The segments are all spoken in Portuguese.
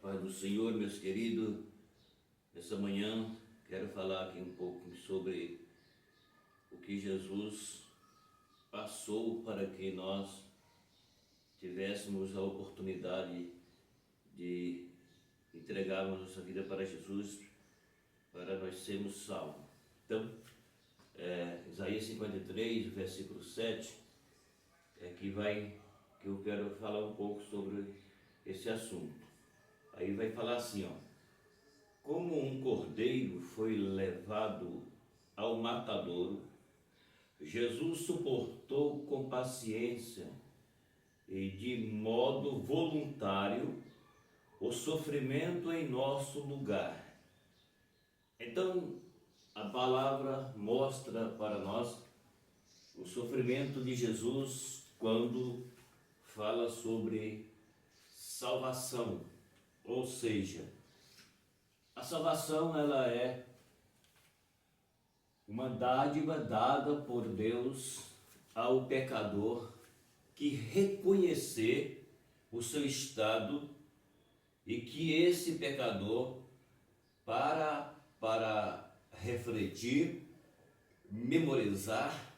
Paz do Senhor, meus queridos. Nessa manhã quero falar aqui um pouco sobre o que Jesus passou para que nós tivéssemos a oportunidade de entregarmos nossa vida para Jesus, para nós sermos salvos. Então, Isaías 53, versículo 7, que eu quero falar um pouco sobre esse assunto. Aí vai falar assim, como um cordeiro foi levado ao matadouro, Jesus suportou com paciência e de modo voluntário o sofrimento em nosso lugar. Então, a palavra mostra para nós o sofrimento de Jesus quando fala sobre salvação, ou seja, a salvação ela é uma dádiva dada por Deus ao pecador que reconhecer o seu estado e que esse pecador para refletir, memorizar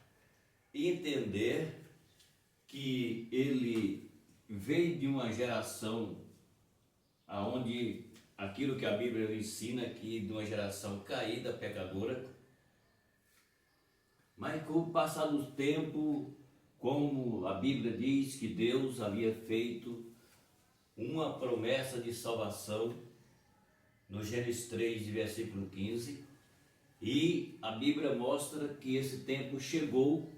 e entender que ele veio de uma geração aonde aquilo que a Bíblia ensina que de uma geração caída, pecadora, mas com o passar do tempo, como a Bíblia diz que Deus havia feito uma promessa de salvação no Gênesis 3, versículo 15, e a Bíblia mostra que esse tempo chegou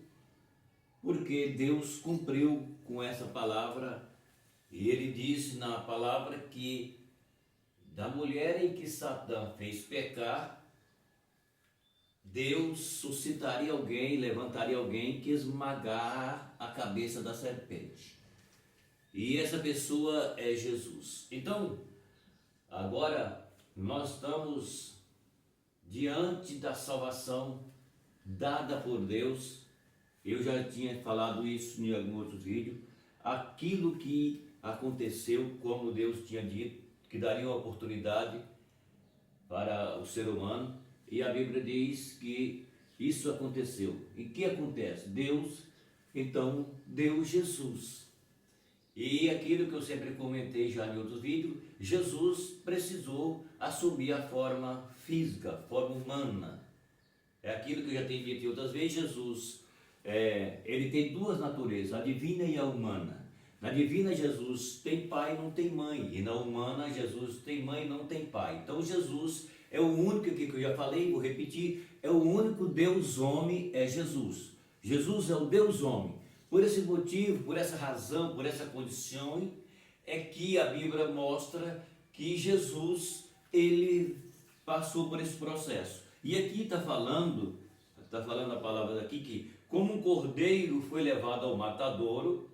porque Deus cumpriu com essa palavra, e ele disse na palavra que da mulher em que Satã fez pecar, Deus suscitaria alguém, levantaria alguém que esmagar a cabeça da serpente. E essa pessoa é Jesus. Então, agora nós estamos diante da salvação dada por Deus. Eu já tinha falado isso em alguns outros vídeos. Aquilo que aconteceu, como Deus tinha dito, que daria uma oportunidade para o ser humano, e a Bíblia diz que isso aconteceu. E o que acontece? Deus, então, deu Jesus. E aquilo que eu sempre comentei já em outros vídeos, Jesus precisou assumir a forma física, a forma humana. É aquilo que eu já tenho dito outras vezes. Jesus, ele tem duas naturezas, a divina e a humana. Na divina, Jesus tem pai e não tem mãe, e na humana, Jesus tem mãe e não tem pai. Então, Jesus é o único, que eu já falei, vou repetir, é o único Deus homem, é Jesus. Jesus é o Deus homem. Por esse motivo, por essa razão, por essa condição, é que a Bíblia mostra que Jesus, ele passou por esse processo. E aqui está falando a palavra daqui, que como um cordeiro foi levado ao matadouro,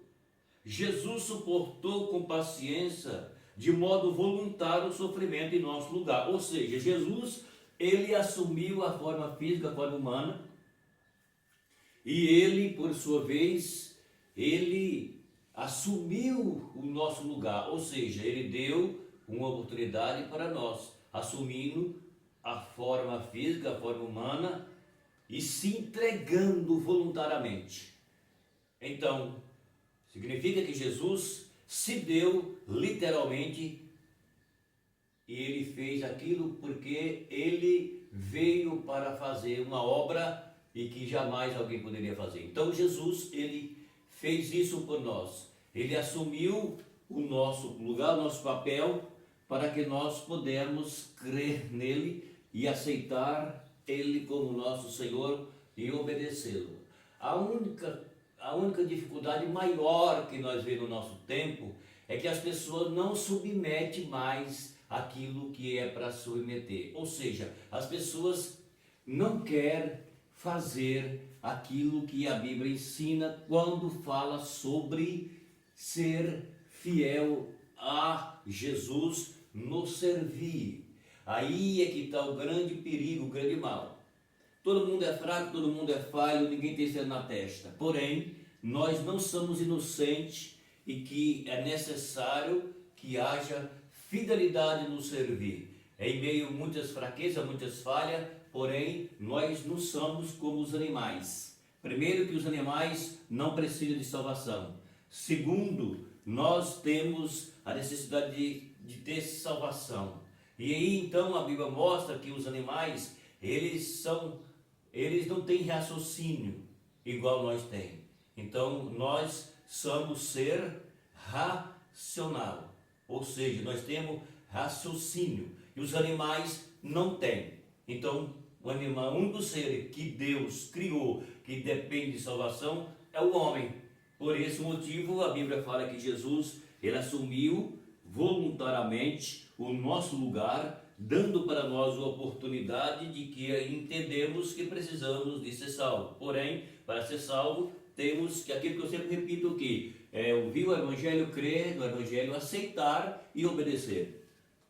Jesus suportou com paciência, de modo voluntário, o sofrimento em nosso lugar. Ou seja, Jesus, ele assumiu a forma física, a forma humana, e ele, por sua vez, ele assumiu o nosso lugar. Ou seja, ele deu uma oportunidade para nós, assumindo a forma física, a forma humana, e se entregando voluntariamente. Então, significa que Jesus se deu literalmente, e ele fez aquilo porque ele veio para fazer uma obra e que jamais alguém poderia fazer. Então Jesus, ele fez isso por nós. Ele assumiu o nosso lugar, o nosso papel, para que nós pudéssemos crer nele e aceitar ele como nosso Senhor e obedecê-lo. A única dificuldade maior que nós vemos no nosso tempo é que as pessoas não submetem mais aquilo que é para submeter. Ou seja, as pessoas não querem fazer aquilo que a Bíblia ensina quando fala sobre ser fiel a Jesus no servir. Aí é que está o grande perigo, o grande mal. Todo mundo é fraco, todo mundo é falho, ninguém tem céu na testa. Porém, nós não somos inocentes e que é necessário que haja fidelidade no servir. Em meio a muitas fraquezas, muitas falhas, porém, nós não somos como os animais. Primeiro, que os animais não precisam de salvação. Segundo, nós temos a necessidade de ter salvação. E aí, então, a Bíblia mostra que os animais, eles não têm raciocínio igual nós temos. Então, nós somos ser racional. Ou seja, nós temos raciocínio. E os animais não têm. Então, o animal, um dos seres que Deus criou, que depende de salvação, é o homem. Por esse motivo, a Bíblia fala que Jesus, ele assumiu voluntariamente o nosso lugar, dando para nós a oportunidade de que entendemos que precisamos de ser salvo. Porém, para ser salvo, temos que, aquilo que eu sempre repito aqui, ouvir o Evangelho, crer no Evangelho, aceitar e obedecer.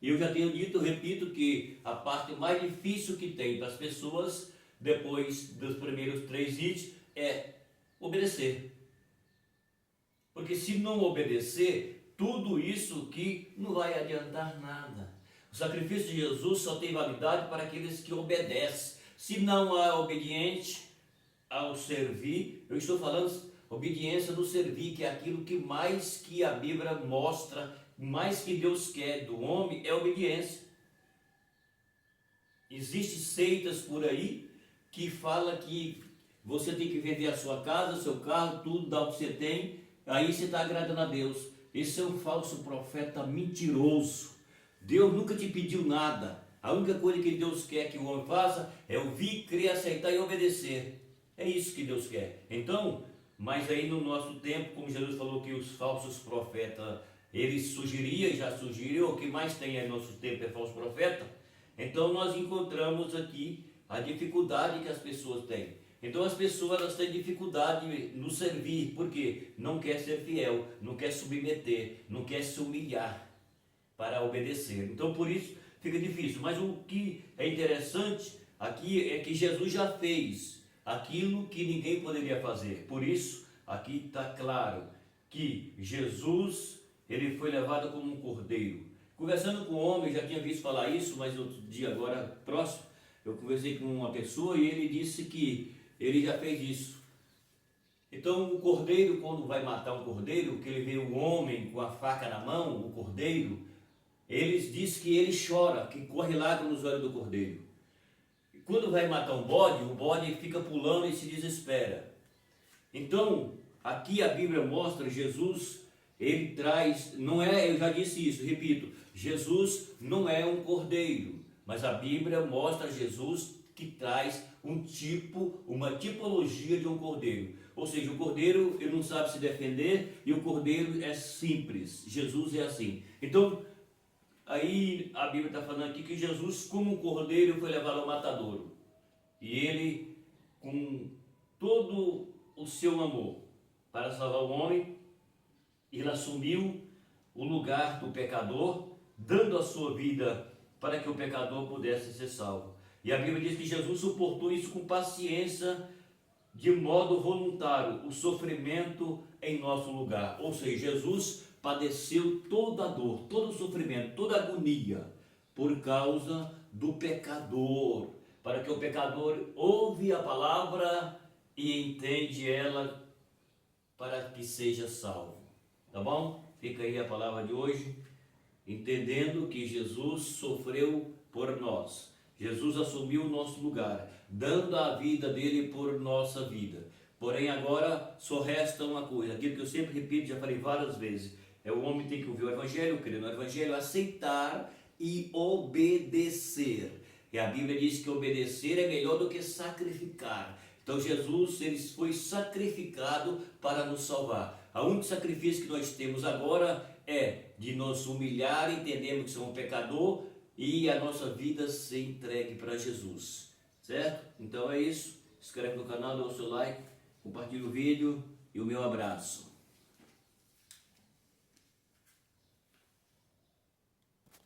Eu já tenho dito, eu repito, que a parte mais difícil que tem para as pessoas, depois dos primeiros 3 itens, é obedecer. Porque se não obedecer, tudo isso que não vai adiantar nada. O sacrifício de Jesus só tem validade para aqueles que obedecem. Se não há obediente ao servir, eu estou falando obediência no servir, que é aquilo que mais que a Bíblia mostra, mais que Deus quer do homem, é obediência. Existem seitas por aí que fala que você tem que vender a sua casa, seu carro, tudo, dar o que você tem, aí você está agradando a Deus. Esse é um falso profeta mentiroso. Deus nunca te pediu nada. A única coisa que Deus quer que o homem faça é ouvir, crer, aceitar e obedecer. É isso que Deus quer. Então, mas aí no nosso tempo, como Jesus falou que os falsos profetas, eles surgiriam, já surgiriam, o que mais tem aí no nosso tempo é falso profeta. Então nós encontramos aqui a dificuldade que as pessoas têm. Então as pessoas, elas têm dificuldade no servir, porque não quer ser fiel, não quer submeter, não quer se humilhar para obedecer. Então por isso fica difícil. Mas o que é interessante aqui é que Jesus já fez aquilo que ninguém poderia fazer. Por isso aqui está claro que Jesus, ele foi levado como um cordeiro. Conversando com um homem, já tinha visto falar isso, mas outro dia agora próximo, eu conversei com uma pessoa e ele disse que ele já fez isso. Então o cordeiro, quando vai matar um cordeiro, que ele vê o homem com a faca na mão, o cordeiro, eles dizem que ele chora, que corre lágrimas nos olhos do cordeiro. E quando vai matar um bode, o bode fica pulando e se desespera. Então, aqui a Bíblia mostra Jesus, ele traz, não é, eu já disse isso, repito, Jesus não é um cordeiro, mas a Bíblia mostra Jesus que traz um tipo, uma tipologia de um cordeiro. Ou seja, o cordeiro ele não sabe se defender e o cordeiro é simples. Jesus é assim. Então, aí a Bíblia está falando aqui que Jesus, como um cordeiro, foi levado ao matadouro. E ele, com todo o seu amor para salvar o homem, ele assumiu o lugar do pecador, dando a sua vida para que o pecador pudesse ser salvo. E a Bíblia diz que Jesus suportou isso com paciência, de modo voluntário, o sofrimento em nosso lugar. Ou seja, Jesus padeceu toda a dor, todo o sofrimento, toda a agonia, por causa do pecador, para que o pecador ouve a palavra e entende ela, para que seja salvo. Tá bom? Fica aí a palavra de hoje, entendendo que Jesus sofreu por nós. Jesus assumiu o nosso lugar, dando a vida dele por nossa vida. Porém agora só resta uma coisa, aquilo que eu sempre repito, já falei várias vezes, o homem tem que ouvir o Evangelho, crer no Evangelho, aceitar e obedecer. E a Bíblia diz que obedecer é melhor do que sacrificar. Então Jesus, ele foi sacrificado para nos salvar. O único sacrifício que nós temos agora é de nos humilhar, entendemos que somos pecador e a nossa vida ser entregue para Jesus, certo? Então é isso, inscreve no canal, dá o seu like, compartilha o vídeo e o meu abraço.